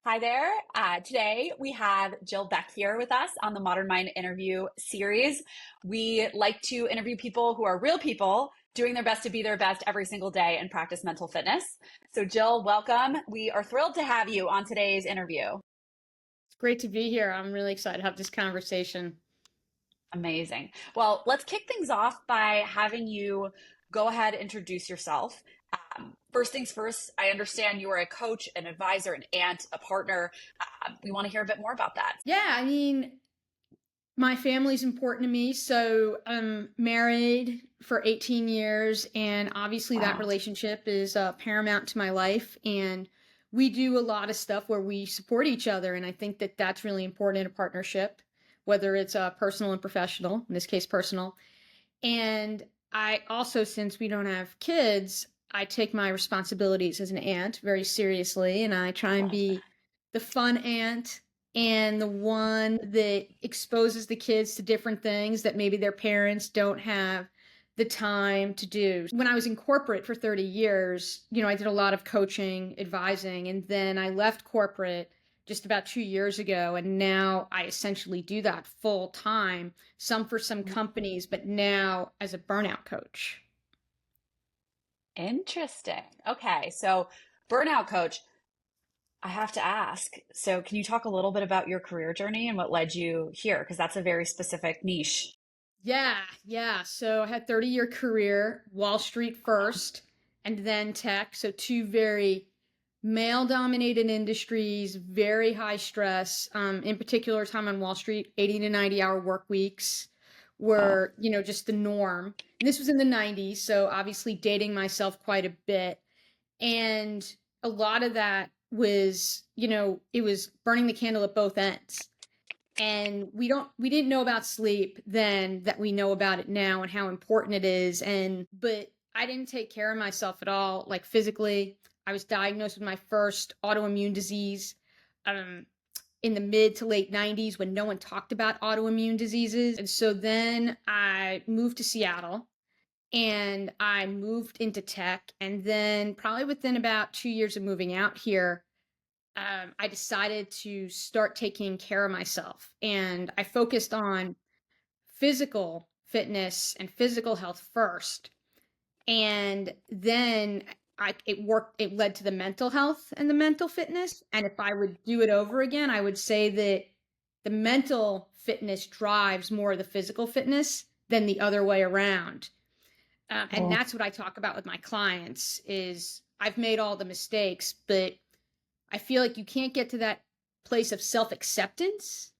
Hi there. Today we have Jill Beck here with us on the Modern Mind interview series. We like to interview people who are real people doing their best to be their best every single day and practice mental fitness. So, Jill, welcome. We are thrilled to have you on today's interview. It's great to be here. I'm really excited to have this conversation. Amazing. Well, let's kick things off by having you go ahead and introduce yourself. First things first, I understand you are a coach, an advisor, an aunt, a partner. We want to hear a bit more about that. My family's important to me. So I'm married for 18 years, and obviously that Wow. relationship is paramount to my life. And we do a lot of stuff where we support each other. And I think that that's really important in a partnership, whether it's personal and professional, in this case, personal. And I also, since we don't have kids, I take my responsibilities as an aunt very seriously, and I try and Love that. be the fun aunt and the one that exposes the kids to different things that maybe their parents don't have the time to do. When I was in corporate for 30 years, I did a lot of coaching, advising, and then I left corporate just about 2 years ago. And now I essentially do that full time, some for some companies, but now as a burnout coach. Interesting. Okay. So, burnout coach, I have to ask. So, can you talk a little bit about your career journey and what led you here? Because that's a very specific niche. Yeah. So I had 30-year career, Wall Street first, and then tech. So two very male dominated industries, very high stress. In particular, time on Wall Street, 80 to 90-hour work weeks Oh, were, just the norm. And this was in the 90s, so obviously dating myself quite a bit. And a lot of that was, it was burning the candle at both ends. And we didn't know about sleep then that we know about it now and how important it is. But I didn't take care of myself at all, like physically. I was diagnosed with my first autoimmune disease um, in the mid to late 90s when no one talked about autoimmune diseases. And so then I moved to Seattle and I moved into tech. And then, probably within about 2 years of moving out here, I decided to start taking care of myself. And I focused on physical fitness and physical health first. And then it led to the mental health and the mental fitness. And if I would do it over again, I would say that the mental fitness drives more of the physical fitness than the other way around. And cool. that's what I talk about with my clients is I've made all the mistakes, but I feel like you can't get to that place of self-acceptance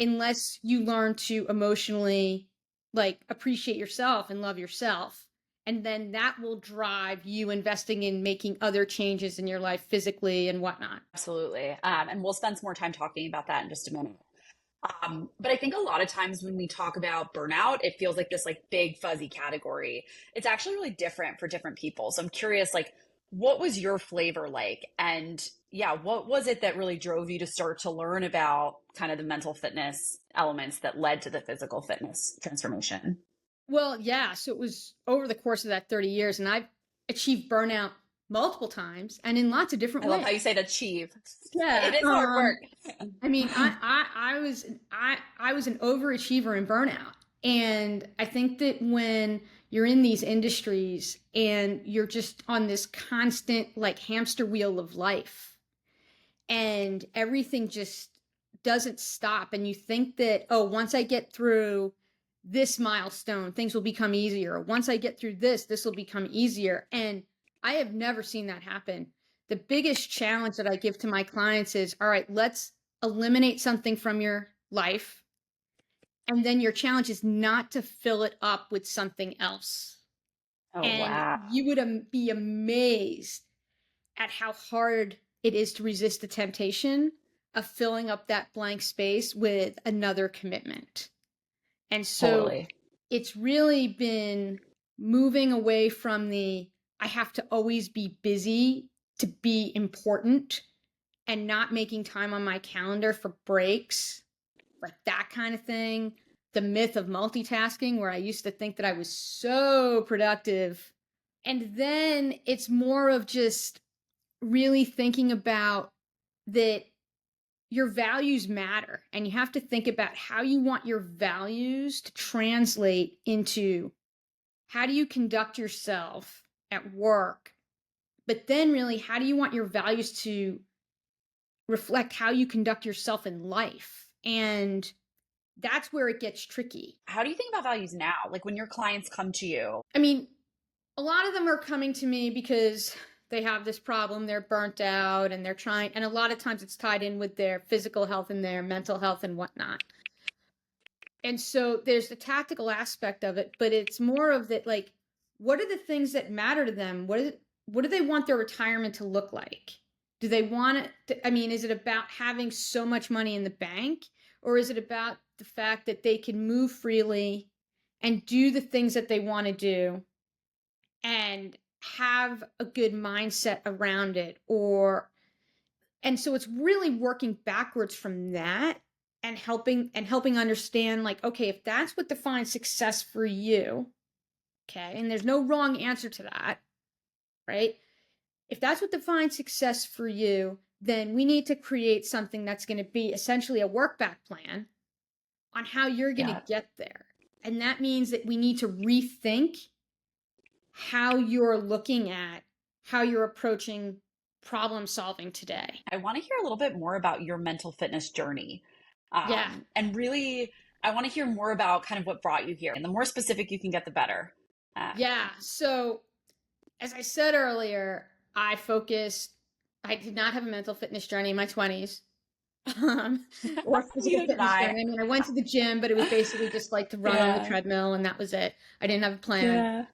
unless you learn to emotionally like appreciate yourself and love yourself. And then that will drive you investing in making other changes in your life physically and whatnot. Absolutely. And we'll spend some more time talking about that in just a minute. But I think a lot of times when we talk about burnout, it feels like this like big fuzzy category. It's actually really different for different people. So I'm curious, like, what was your flavor like? And yeah, what was it that really drove you to start to learn about kind of the mental fitness elements that led to the physical fitness transformation? Well, yeah. So it was over the course of that 30 years, and I've achieved burnout multiple times and in lots of different I love how you ways. say to achieve. Yeah. It is hard work. I mean, I was an overachiever in burnout. And I think that when you're in these industries and you're just on this constant like hamster wheel of life and everything just doesn't stop and you think that, oh, once I get through this milestone, things will become easier. Once I get through this, this will become easier. And I have never seen that happen. The biggest challenge that I give to my clients is, all right, let's eliminate something from your life. And then your challenge is not to fill it up with something else. Oh, And wow. you would be amazed at how hard it is to resist the temptation of filling up that blank space with another commitment. And so Totally. it's really been moving away from the I have to always be busy to be important and not making time on my calendar for breaks, like that kind of thing. The myth of multitasking, where I used to think that I was so productive. And then it's more of just really thinking about that your values matter, and you have to think about how you want your values to translate into how do you conduct yourself at work, but then really how do you want your values to reflect how you conduct yourself in life. And that's where it gets tricky. How do you think about values now? Like when your clients come to you? I mean, a lot of them are coming to me because they have this problem, they're burnt out, and they're trying, and a lot of times it's tied in with their physical health and their mental health and whatnot. And so there's the tactical aspect of it, but it's more of that, like, what are the things that matter to them? What do they want their retirement to look like? Do they want it I mean, is it about having so much money in the bank, or is it about the fact that they can move freely and do the things that they want to do and have a good mindset around it? Or and so it's really working backwards from that and helping understand, like, okay, if that's what defines success for you, okay, and there's no wrong answer to that, right? If that's what defines success for you, then we need to create something that's going to be essentially a work back plan on how you're going to get there. And that means that we need to rethink how you're looking at how you're approaching problem solving today. I want to hear a little bit more about your mental fitness journey. Yeah. And really, I want to hear more about kind of what brought you here. And the more specific you can get, the better. Yeah. So, as I said earlier, I did not have a mental fitness journey in my 20s. Or physical fitness journey. I mean, I went to the gym, but it was basically just like to run on the treadmill, and that was it. I didn't have a plan.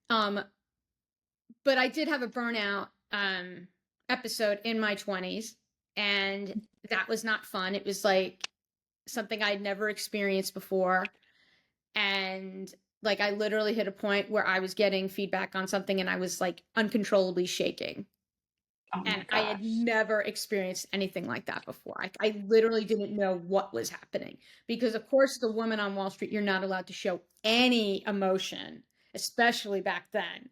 But I did have a burnout episode in my 20s, and that was not fun. It was like something I'd never experienced before. And like I literally hit a point where I was getting feedback on something and I was like uncontrollably shaking. Oh And my I had gosh. never experienced anything like that before. I literally didn't know what was happening because, of course, the woman on Wall Street, you're not allowed to show any emotion, especially back then.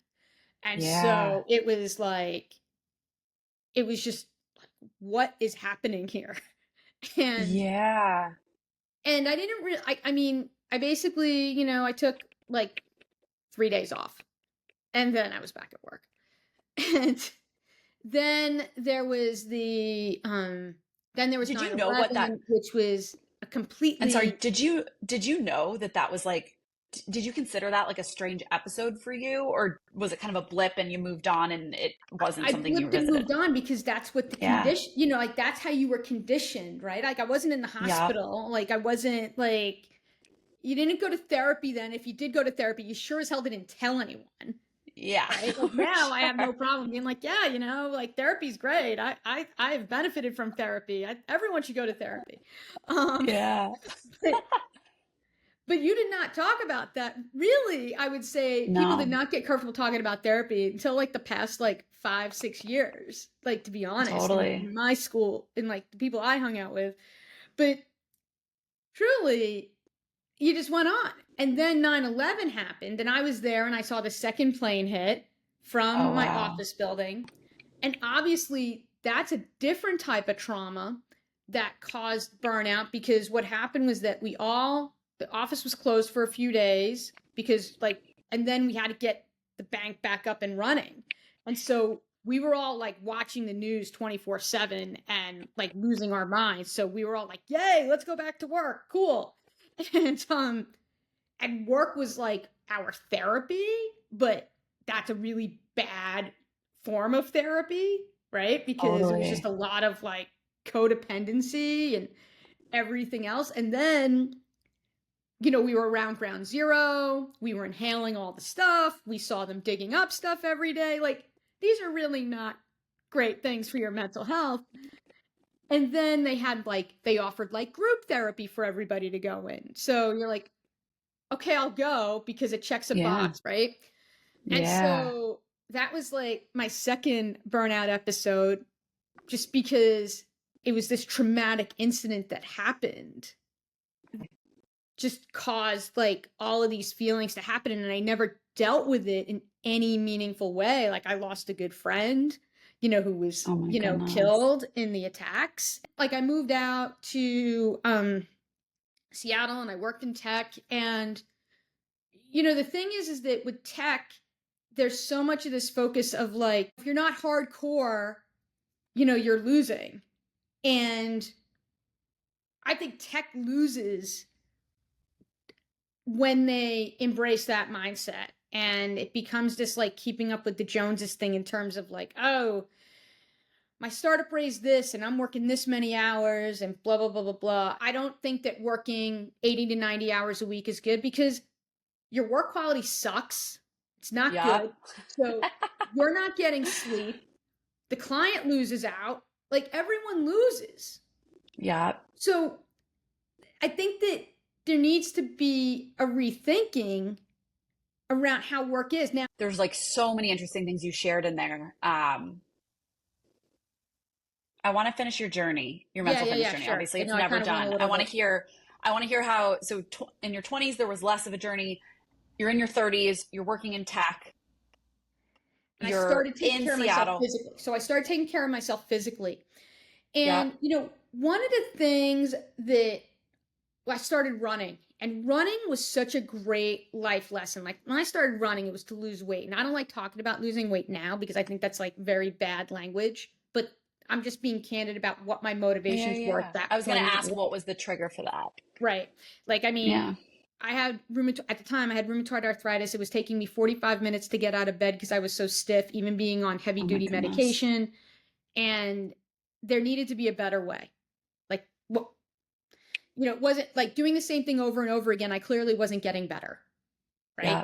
And Yeah. so it was like, it was just, what is happening here? And Yeah. I didn't really, I mean, I basically, I took like 3 days off and then I was back at work. And then there was then there was Did you know what that 9/11, which was a And sorry, completely, did you know that that was like did you consider that like a strange episode for you, or was it kind of a blip and you moved on and it wasn't I something you blipped and revisited? moved on because that's what the Yeah. condition, like that's how you were conditioned, right? Like I wasn't in the Yep. hospital. Like I wasn't like, you didn't go to therapy then. If you did go to therapy, you sure as hell didn't tell anyone. Yeah, Right? Like for now I have no sure. problem being like, yeah, like therapy's great. I have benefited from therapy. Everyone should go to therapy. Um, Yeah. but, but you did not talk about that. Really, I would say people did No, not get comfortable talking about therapy until like the past like 5, 6 years, like to be honest, totally. in my school and like the people I hung out with. But truly, you just went on. And then 9/11 happened, and I was there and I saw the second plane hit Oh from my wow. office building. And obviously, that's a different type of trauma that caused burnout because what happened was that the office was closed for a few days because, like, and then we had to get the bank back up and running. And so we were all like watching the news 24/7 and like losing our minds. So we were all like, yay, let's go back to work. Cool. And and work was like our therapy, but that's a really bad form of therapy, right? Because it was just Totally. a lot of like codependency and everything else. And then, we were around ground zero, we were inhaling all the stuff, we saw them digging up stuff every day. Like, these are really not great things for your mental health. And then they offered like group therapy for everybody to go in. So you're like, okay, I'll go because it checks a Yeah. box, right? And Yeah. so that was like my second burnout episode, just because it was this traumatic incident that happened, just caused like all of these feelings to happen. And I never dealt with it in any meaningful way. Like I lost a good friend, who was, Oh my goodness. killed in the attacks. Like I moved out to Seattle and I worked in tech. And, the thing is that with tech, there's so much of this focus of like, if you're not hardcore, you're losing. And I think tech loses when they embrace that mindset. And it becomes this like keeping up with the Joneses thing in terms of like, oh, my startup raised this and I'm working this many hours and blah, blah, blah, blah, blah. I don't think that working 80 to 90 hours a week is good because your work quality sucks. It's not Yep. good. So you're not getting sleep. The client loses out. Like everyone loses. Yep. So I think that there needs to be a rethinking around how work is. Now, There's like so many interesting things you shared in there. I want to finish your journey, your mental fitness yeah, journey. sure. Obviously, I it's know I never kind of went a done. little bit. I want to hear how, so in your 20s, there was less of a journey. You're in your 30s, you're working in tech, And I you're started taking in care of myself Seattle. physically. So I started taking care of myself physically. Yeah. And, one of the things that I started running, and running was such a great life lesson. Like when I started running, it was to lose weight. And I don't like talking about losing weight now because I think that's like very bad language. But I'm just being candid about what my Yeah. motivations were Yeah. at that I was going point to in my ask life. what was the trigger for that? Right. Like, I mean, Yeah. I had at the time, I had rheumatoid arthritis. It was taking me 45 minutes to get out of bed because I was so stiff, even being on heavy Oh my duty goodness. medication. And there needed to be a better way. Like, what, it wasn't like doing the same thing over and over again. I clearly wasn't getting better. Right. Yeah.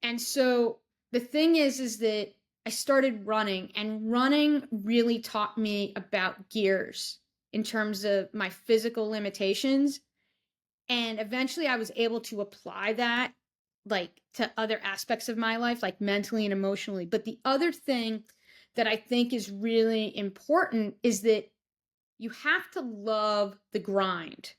And so the thing is that I started running, and running really taught me about gears in terms of my physical limitations. And eventually I was able to apply that like to other aspects of my life, like mentally and emotionally. But the other thing that I think is really important is that you have to love the grind.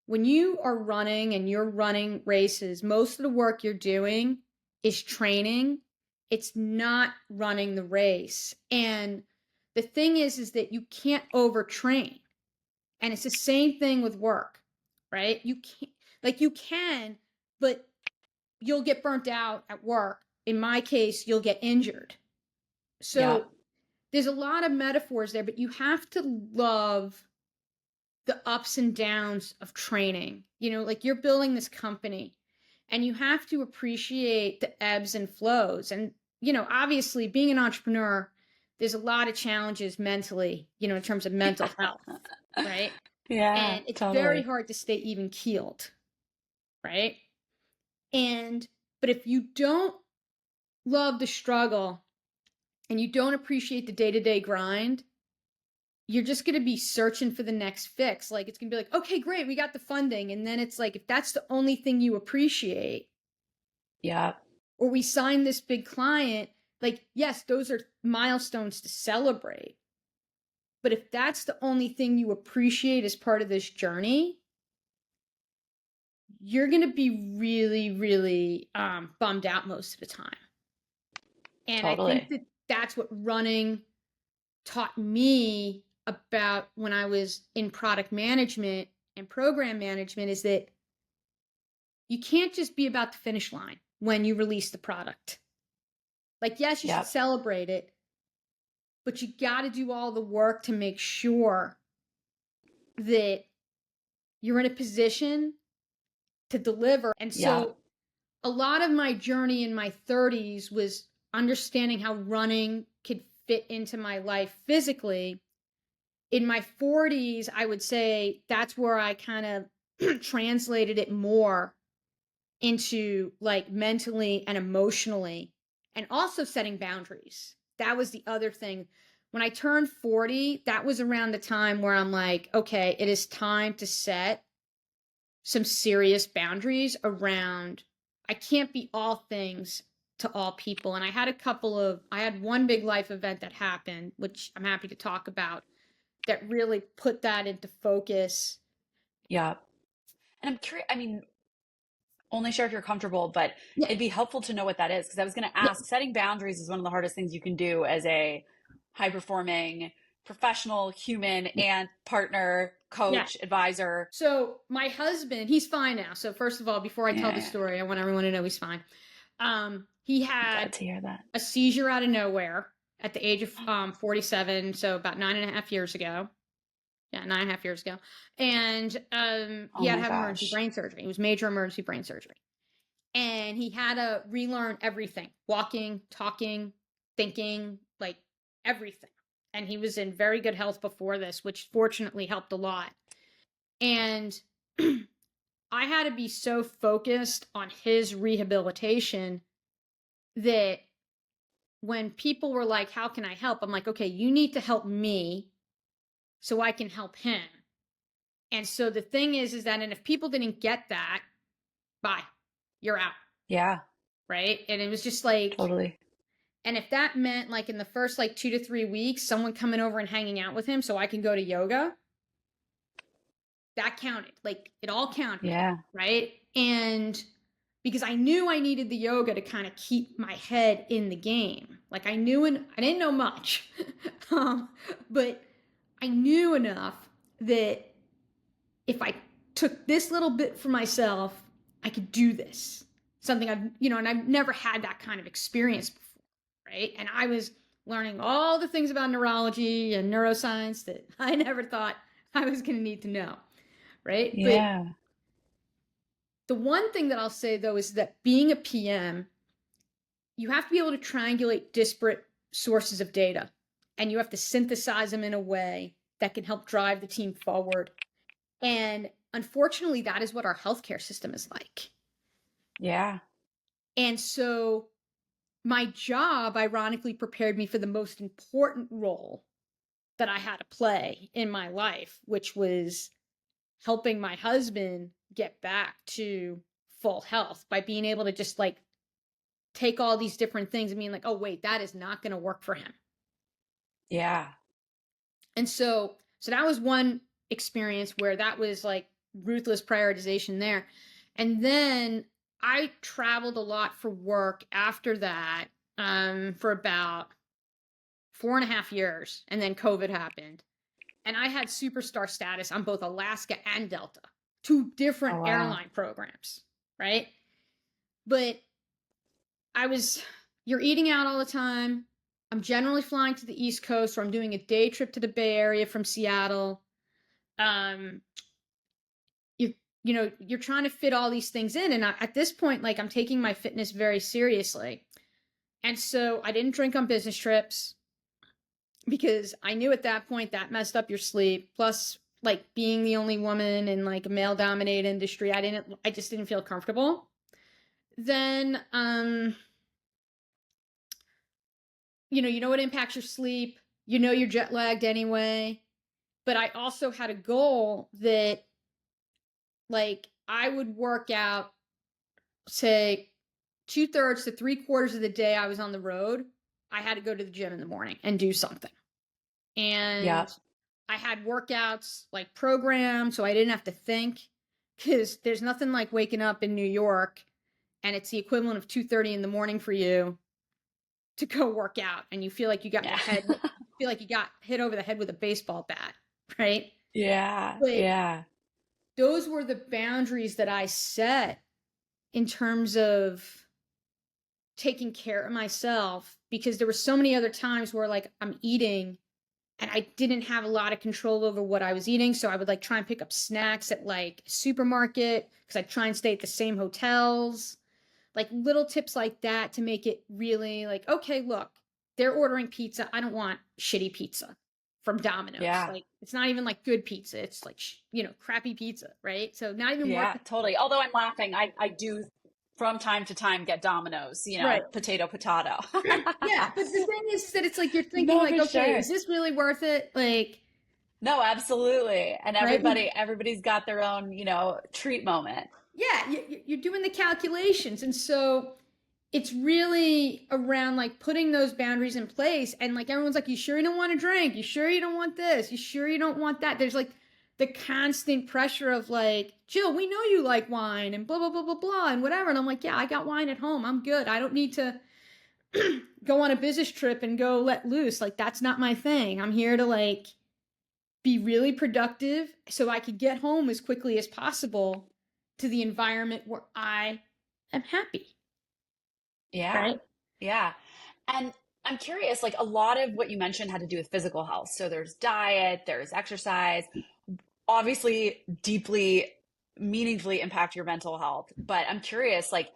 When you are running and you're running races, most of the work you're doing is training. It's not running the race. And the thing is that you can't overtrain. And it's the same thing with work, right? You can, but you'll get burnt out at work. In my case, you'll get injured. Yeah. So there's a lot of metaphors there, but you have to love the ups and downs of training. Like you're building this company and you have to appreciate the ebbs and flows. And, obviously being an entrepreneur, there's a lot of challenges mentally, in terms of mental health, right? Yeah, And it's very totally. hard to stay even keeled, right? But if you don't love the struggle and you don't appreciate the day-to-day grind, you're just going to be searching for the next fix. Like it's going to be like, okay, great, we got the funding. And then it's like, if that's the only thing you appreciate, Yeah. or we signed this big client, like, yes, those are milestones to celebrate. But if that's the only thing you appreciate as part of this journey, you're going to be really, really bummed out most of the time. And I think Totally. that that's what running taught me about when I was in product management and program management is that you can't just be about the finish line when you release the product. Like, yes, you should Yep. celebrate it, but you got to do all the work to make sure that you're in a position to deliver. And Yeah. so a lot of my journey in my 30s was understanding how running could fit into my life physically. In my 40s, I would say that's where I kind of translated it more into like mentally and emotionally, and also setting boundaries. That was the other thing. When I turned 40, that was around the time where I'm like, okay, it is time to set some serious boundaries around I can't be all things to all people. And I had one big life event that happened, which I'm happy to talk about, that really put that into focus. Yeah. And I'm curious, I mean, only share if you're comfortable, but Yeah. it'd be helpful to know what that is. Because I was going to Yeah. ask, setting boundaries is one of the hardest things you can do as a high performing professional, human, and partner, Yeah. coach, advisor. So my husband, he's fine now. So first of all, before I tell the Yeah, story, I want everyone to know he's fine. He I'm had glad to hear that. a seizure out of nowhere at the age of 47, so about 9.5 years ago. Yeah, 9.5 years ago. And he Oh had my to have emergency gosh. brain surgery. It was major emergency brain surgery. And he had to relearn everything: walking, talking, thinking, like everything. And he was in very good health before this, which fortunately helped a lot. And I had to be so focused on his rehabilitation that when people were like, how can I help? I'm like, okay, you need to help me so I can help him. And so the thing is that, and if people didn't get that, bye, you're out. Yeah, Right. And it was just like, totally. and if that meant like in the first like 2 to 3 weeks, someone coming over and hanging out with him so I can go to yoga, that counted. Like it all counted. Yeah. Right. And because I knew I needed the yoga to kind of keep my head in the game. Like I knew, and I didn't know much, but I knew enough that if I took this little bit for myself, I could do this. Something and I've never had that kind of experience before, right? And I was learning all the things about neurology and neuroscience that I never thought I was going to need to know, right? But Yeah. the one thing that I'll say though is that being a PM, you have to be able to triangulate disparate sources of data, and you have to synthesize them in a way that can help drive the team forward. And unfortunately, that is what our healthcare system is like. Yeah. And so my job, ironically, prepared me for the most important role that I had to play in my life, which was helping my husband get back to full health by being able to just like take all these different things and being like, oh, wait, that is not going to work for him. Yeah. And so that was one experience where that was like ruthless prioritization there. And then I traveled a lot for work after that, for about 4.5 years. And then COVID happened. And I had superstar status on both Alaska and Delta, two different Oh wow. airline programs, right? But you're eating out all the time. I'm generally flying to the East Coast, or I'm doing a day trip to the Bay Area from Seattle. You you're trying to fit all these things in, and at this point, like I'm taking my fitness very seriously, and so I didn't drink on business trips because I knew at that point that messed up your sleep. Plus, like being the only woman in like a male-dominated industry, I just didn't feel comfortable. Then, you know what impacts your sleep. You're jet lagged anyway. But I also had a goal that, like, I would work out, say, 2/3 to 3/4 of the day I was on the road. I had to go to the gym in the morning and do something. Yeah. And I had workouts like programmed, so I didn't have to think, because there's nothing like waking up in New York and it's the equivalent of 2:30 in the morning for you to go work out, and you feel like you got Yeah. feel like you got hit over the head with a baseball bat, right? Yeah. But Yeah. those were the boundaries that I set in terms of taking care of myself, because there were so many other times where like I'm eating and I didn't have a lot of control over what I was eating. So I would like try and pick up snacks at like supermarket, because I'd try and stay at the same hotels, like little tips like that to make it really like, okay, look, they're ordering pizza. I don't want shitty pizza from Domino's. Yeah. Like it's not even like good pizza. It's like, crappy pizza. Right. So not even worth Yeah, it. totally. Although I'm laughing, I do from time to time get Domino's, Right. potato, potato. Yeah. But the thing is that it's like, you're thinking No, like, for okay, sure. is this really worth it? Like, No, absolutely. And right. everybody's got their own, treat moment. Yeah. You're doing the calculations. And so it's really around like putting those boundaries in place, and like everyone's like, you sure you don't want to drink? You sure you don't want this? You sure you don't want that? There's like the constant pressure of like, Jill, we know you like wine and blah blah blah blah blah and whatever. And I'm like, yeah, I got wine at home. I'm good. I don't need to go on a business trip and go let loose. Like, that's not my thing. I'm here to like be really productive so I could get home as quickly as possible to the environment where I am happy. Yeah. Right? Yeah. And I'm curious, like a lot of what you mentioned had to do with physical health. So there's diet, there's exercise, obviously deeply, meaningfully impact your mental health. But I'm curious, like,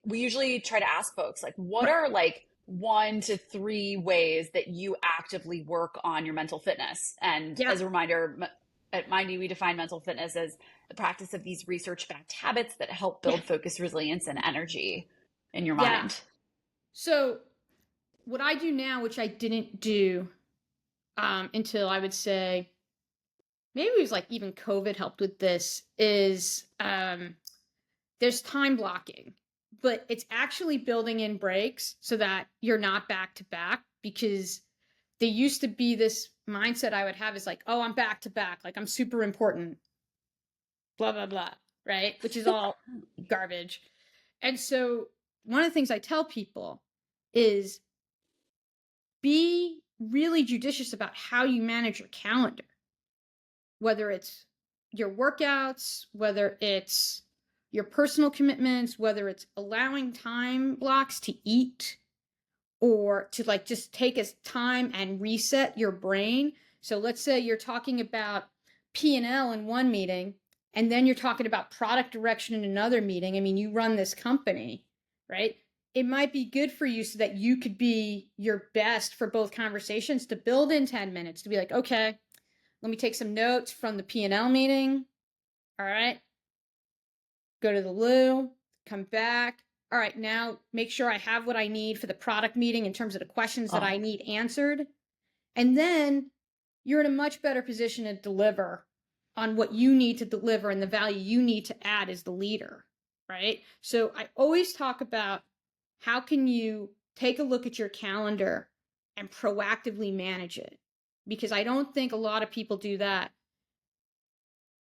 we usually try to ask folks, like, what Right. are like 1 to 3 ways that you actively work on your mental fitness? And Yeah. as a reminder, at Mindy, we define mental fitness as the practice of these research-backed habits that help Yeah. build focus, resilience, and energy in your Yeah. mind. So what I do now, which I didn't do until I would say maybe it was like even COVID helped with this, is there's time blocking, but it's actually building in breaks so that you're not back to back, because there used to be this mindset I would have is like, oh, I'm back to back, like I'm super important, blah, blah, blah, right? Which is all garbage. And so one of the things I tell people is be really judicious about how you manage your calendar, whether it's your workouts, whether it's your personal commitments, whether it's allowing time blocks to eat or to like just take a time and reset your brain. So let's say you're talking about P&L in one meeting, and then you're talking about product direction in another meeting. I mean, you run this company, right? It might be good for you so that you could be your best for both conversations, to build in 10 minutes to be like, okay, let me take some notes from the P&L meeting. All right. Go to the loo, come back. All right, now make sure I have what I need for the product meeting in terms of the questions that I Oh, need answered. And then you're in a much better position to deliver on what you need to deliver and the value you need to add as the leader, right? So I always talk about how can you take a look at your calendar and proactively manage it, because I don't think a lot of people do that.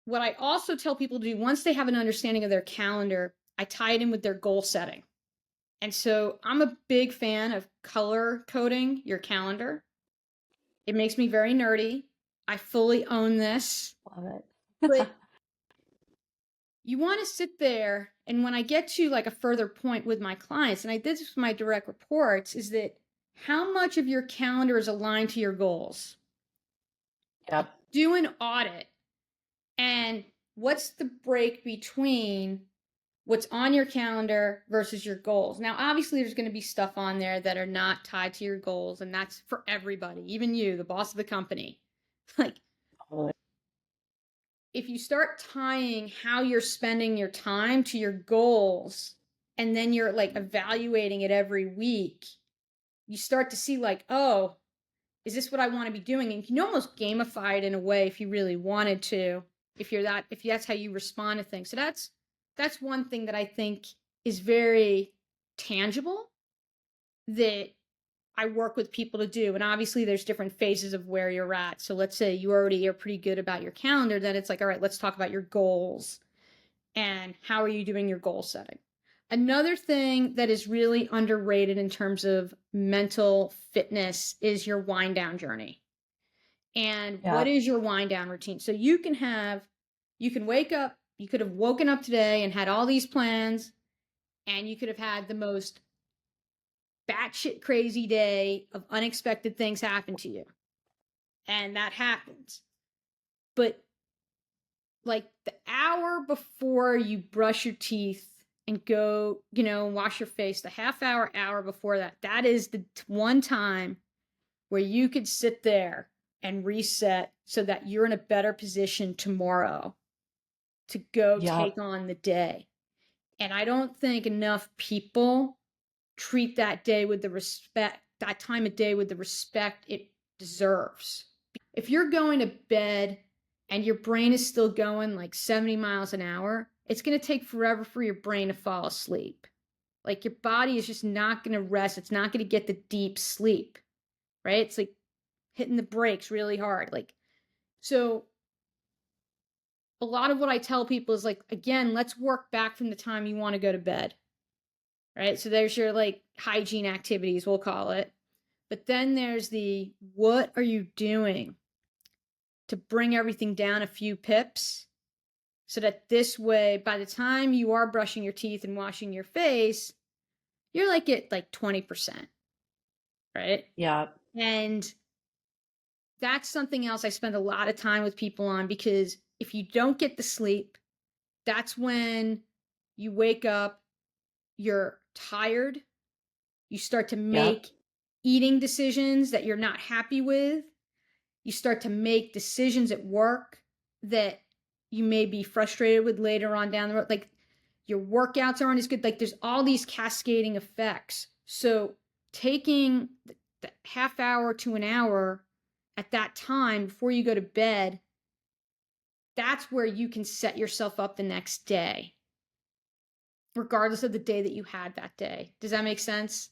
What I also tell people to do once they have an understanding of their calendar, I tie it in with their goal setting. And so I'm a big fan of color coding your calendar. It makes me very nerdy. I fully own this. love it. But you want to sit there, and when I get to like a further point with my clients, and I did this with my direct reports, is that how much of your calendar is aligned to your goals? Yep. Do an audit. And what's the break between what's on your calendar versus your goals? Now, obviously, there's going to be stuff on there that are not tied to your goals, and that's for everybody, even you, the boss of the company. Like, if you start tying how you're spending your time to your goals, and then you're like evaluating it every week, you start to see, like, oh, is this what I want to be doing? And you can almost gamify it in a way if you really wanted to, if that's how you respond to things. So that's one thing that I think is very tangible that I work with people to do. And obviously there's different phases of where you're at. So let's say you already are pretty good about your calendar, then it's like, all right, let's talk about your goals and how are you doing your goal setting. Another thing that is really underrated in terms of mental fitness is your wind down journey. And what Yep. is your wind down routine? So you can wake up, you could have woken up today and had all these plans, and you could have had the most batshit crazy day of unexpected things happen to you. And that happens. But like the hour before you brush your teeth and go, wash your face, the hour before that, that is the one time where you could sit there and reset so that you're in a better position tomorrow to go Yep. take on the day. And I don't think enough people treat that time of day with the respect it deserves. If you're going to bed and your brain is still going like 70 miles an hour, it's going to take forever for your brain to fall asleep. Like your body is just not going to rest. It's not going to get the deep sleep, right? It's like hitting the brakes really hard. Like, so a lot of what I tell people is like, again, let's work back from the time you want to go to bed. right? So there's your like hygiene activities, we'll call it. But then there's the what are you doing to bring everything down a few pips so that this way, by the time you are brushing your teeth and washing your face, you're like at like 20%, right? Yeah. And that's something else I spend a lot of time with people on, because if you don't get the sleep, that's when you wake up, you're tired, you start to Yep. make eating decisions that you're not happy with, you start to make decisions at work that you may be frustrated with later on down the road. Like your workouts aren't as good. Like there's all these cascading effects. So taking the half hour to an hour at that time before you go to bed, that's where you can set yourself up the next day, regardless of the day that you had that day. Does that make sense?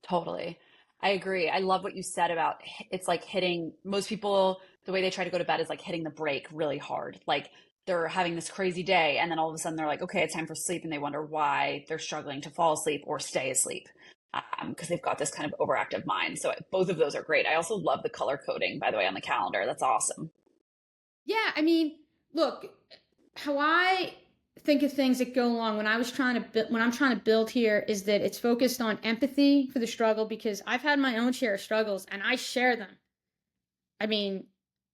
Totally. I agree. I love what you said about it's like hitting most people, the way they try to go to bed is like hitting the brake really hard. Like they're having this crazy day and then all of a sudden they're like, okay, it's time for sleep. And they wonder why they're struggling to fall asleep or stay asleep because they've got this kind of overactive mind. So both of those are great. I also love the color coding, by the way, on the calendar. That's awesome. Yeah, I mean, look, how I think of things that go along when I'm trying to build here is that it's focused on empathy for the struggle, because I've had my own share of struggles and I share them. I mean,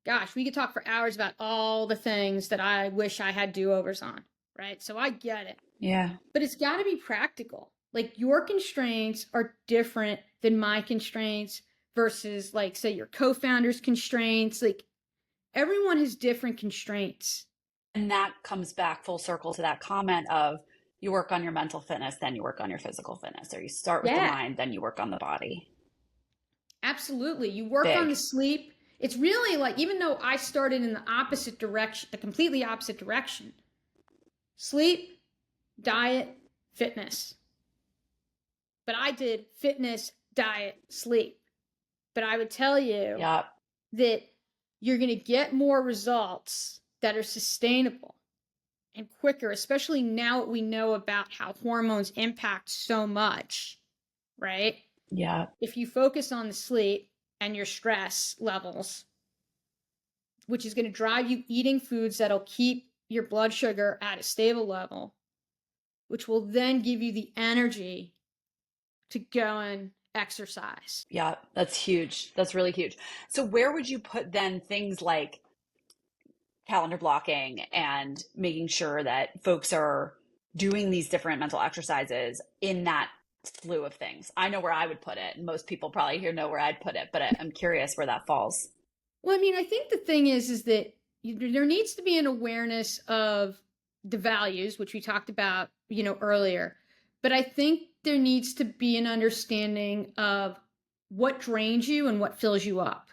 gosh, we could talk for hours about all the things that I wish I had do-overs on, right? So I get it. Yeah. But it's got to be practical. Like your constraints are different than my constraints versus like say your co-founder's constraints. Like everyone has different constraints. And that comes back full circle to that comment of you work on your mental fitness, then you work on your physical fitness, or you start with the Yeah, mind, then you work on the body. absolutely. You work on the Big. sleep. It's really like, even though I started in the opposite direction, the completely opposite direction, sleep, diet, fitness. But I did fitness, diet, sleep. But I would tell you Yeah. that you're going to get more results that are sustainable and quicker, especially now that we know about how hormones impact so much, right? Yeah. If you focus on the sleep and your stress levels, which is going to drive you eating foods that'll keep your blood sugar at a stable level, which will then give you the energy to go and exercise. Yeah. That's huge. That's really huge. So where would you put then things like calendar blocking and making sure that folks are doing these different mental exercises in that slew of things? I know where I would put it, and most people probably here know where I'd put it, but I'm curious where that falls. Well, I mean, I think the thing is that there needs to be an awareness of the values, which we talked about, earlier. But I think there needs to be an understanding of what drains you and what fills you up.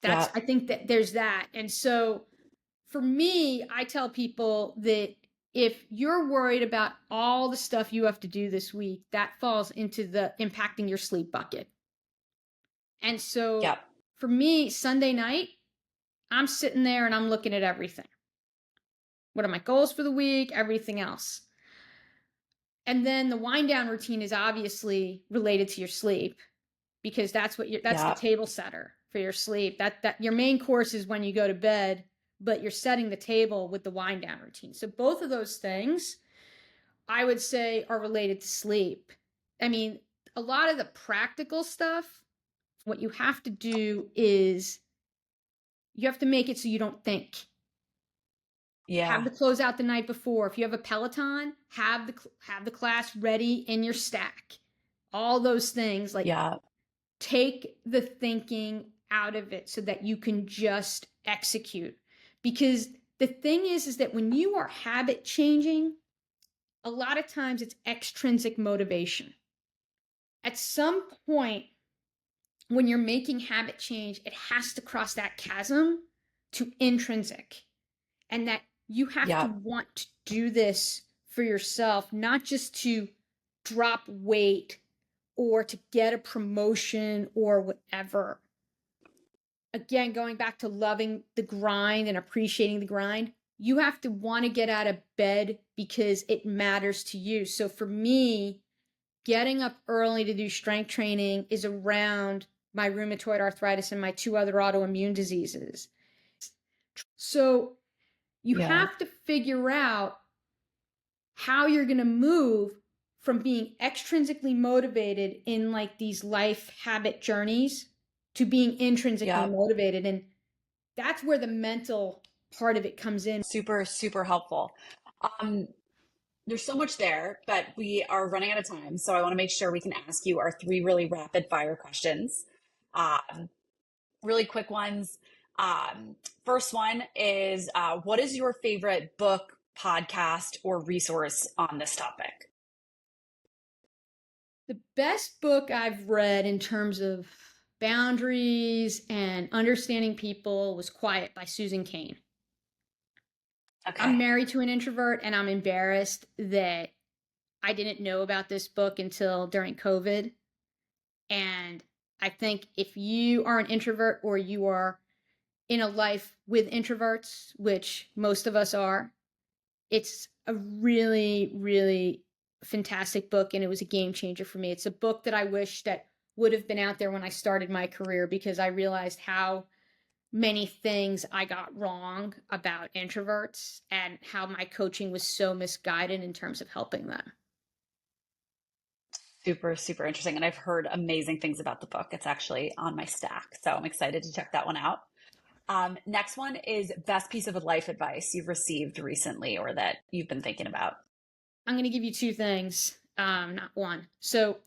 Yeah. I think that there's that. And so for me, I tell people that if you're worried about all the stuff you have to do this week, that falls into the impacting your sleep bucket. And so Yeah. for me, Sunday night, I'm sitting there and I'm looking at everything. What are my goals for the week? Everything else. And then the wind down routine is obviously related to your sleep, because that's the Yeah. table setter for your sleep. That your main course is when you go to bed, but you're setting the table with the wind down routine. So both of those things I would say are related to sleep. I mean, a lot of the practical stuff, what you have to do is you have to make it so you don't think. Have Yeah. the close out the night before. If you have a Peloton, have the class ready in your stack. All those things, like Yeah. take the thinking out of it so that you can just execute. Because the thing is that when you are habit changing, a lot of times it's extrinsic motivation. At some point, when you're making habit change, it has to cross that chasm to intrinsic, and that you have to Yeah. want to do this for yourself, not just to drop weight or to get a promotion or whatever. Again, going back to loving the grind and appreciating the grind, you have to want to get out of bed because it matters to you. So for me, getting up early to do strength training is around my rheumatoid arthritis and my 2 other autoimmune diseases. So you Yeah. have to figure out how you're going to move from being extrinsically motivated in like these life habit journeys to being intrinsically Yep. motivated. And that's where the mental part of it comes in. Super, super helpful. Um, there's so much there, but we are running out of time. So I want to make sure we can ask you our three really rapid fire questions. Um, really quick ones. Um, First one is what is your favorite book, podcast, or resource on this topic? The best book I've read in terms of boundaries and understanding people was Quiet by Susan Cain. I'm Okay. married to an introvert, and I'm embarrassed that I didn't know about this book until during COVID. And I think if you are an introvert or you are in a life with introverts, which most of us are, it's a really, really fantastic book, and it was a game changer for me. It's a book that I wish that would have been out there when I started my career, because I realized how many things I got wrong about introverts and how my coaching was so misguided in terms of helping them. Super, super interesting. And I've heard amazing things about the book. It's actually on my stack. So I'm excited to check that one out. Next one is best piece of life advice you've received recently or that you've been thinking about. I'm going to give you two things, not one. So,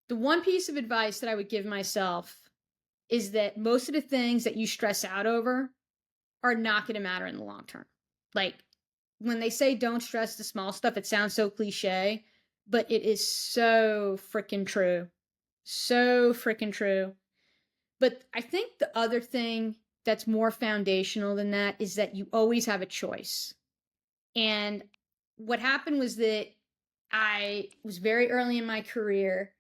the one piece of advice that I would give myself is that most of the things that you stress out over are not going to matter in the long term. Like, when they say don't stress the small stuff, it sounds so cliche, but it is so freaking true. So freaking true. But I think the other thing that's more foundational than that is that you always have a choice. And what happened was that I was very early in my career,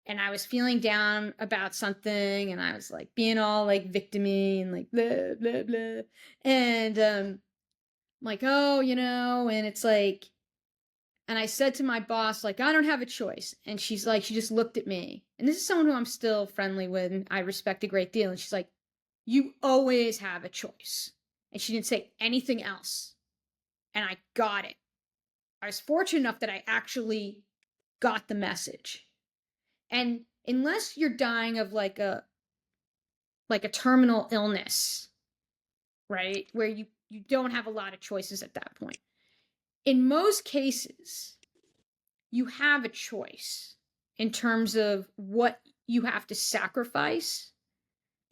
and I was feeling down about something, and I was like being all like victimy and like blah blah blah. And like, oh, and it's like, and I said to my boss, like, I don't have a choice. And she's like, she just looked at me. And this is someone who I'm still friendly with and I respect a great deal. And she's like, you always have a choice. And she didn't say anything else. And I got it. I was fortunate enough that I actually got the message. And unless you're dying of like a terminal illness, right? Where you don't have a lot of choices at that point. In most cases, you have a choice in terms of what you have to sacrifice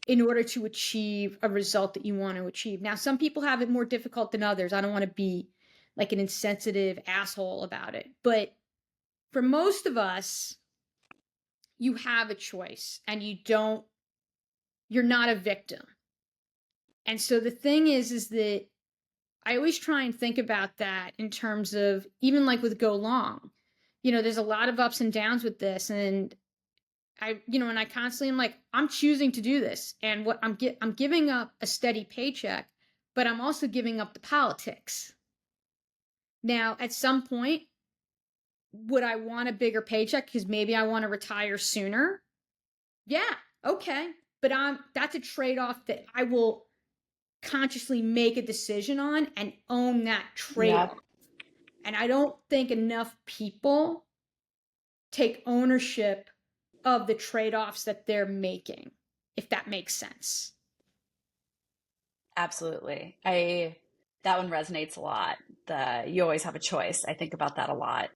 in order to achieve a result that you want to achieve. Now, some people have it more difficult than others. I don't want to be like an insensitive asshole about it. But for most of us, you have a choice and you're not a victim. And so the thing is that I always try and think about that in terms of even like with Go Long. There's a lot of ups and downs with this, and and I constantly am like, I'm choosing to do this, and what I'm giving up a steady paycheck, but I'm also giving up the politics. Now, at some point, would I want a bigger paycheck because maybe I want to retire sooner? Yeah, okay, but that's a trade-off that I will consciously make a decision on and own that Yep. trade-off. And I don't think enough people take ownership of the trade-offs that they're making, if that makes sense. Absolutely. That one resonates a lot. You always have a choice. I think about that a lot.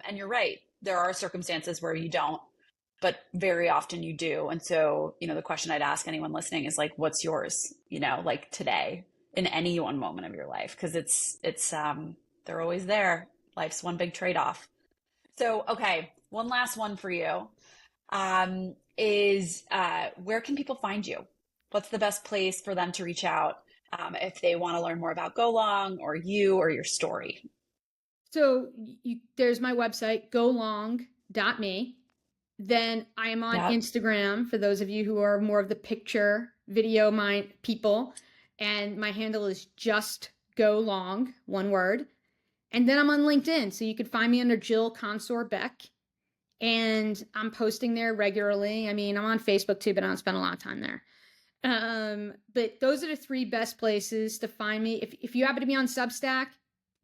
And you're right. There are circumstances where you don't, but very often you do. And so, the question I'd ask anyone listening is like, what's yours, like today in any one moment of your life? Cause they're always there. Life's one big trade-off. So, okay. One last one for you, is where can people find you? What's the best place for them to reach out if they want to learn more about Go Long or you or your story? So there's my website, golong.me. Then I am on Yep. Instagram for those of you who are more of the picture video mind people. And my handle is just Go Long, one word. And then I'm on LinkedIn. So you could find me under Jill Consor Beck. And I'm posting there regularly. I mean, I'm on Facebook too, but I don't spend a lot of time there. But those are the three best places to find me. If you happen to be on Substack,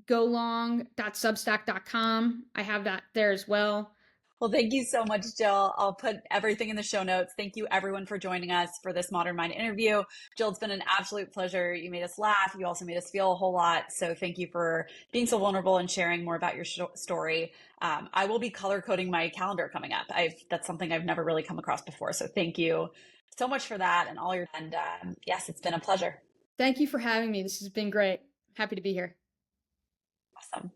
golong.substack.com. I have that there as well. Well, thank you so much, Jill. I'll put everything in the show notes. Thank you, everyone, for joining us for this Modern Mind interview. Jill, it's been an absolute pleasure. You made us laugh. You also made us feel a whole lot. So thank you for being so vulnerable and sharing more about your story. I will be color coding my calendar coming up. That's something I've never really come across before. So thank you so much for that and all your. And yes, it's been a pleasure. Thank you for having me. This has been great. Happy to be here. Awesome.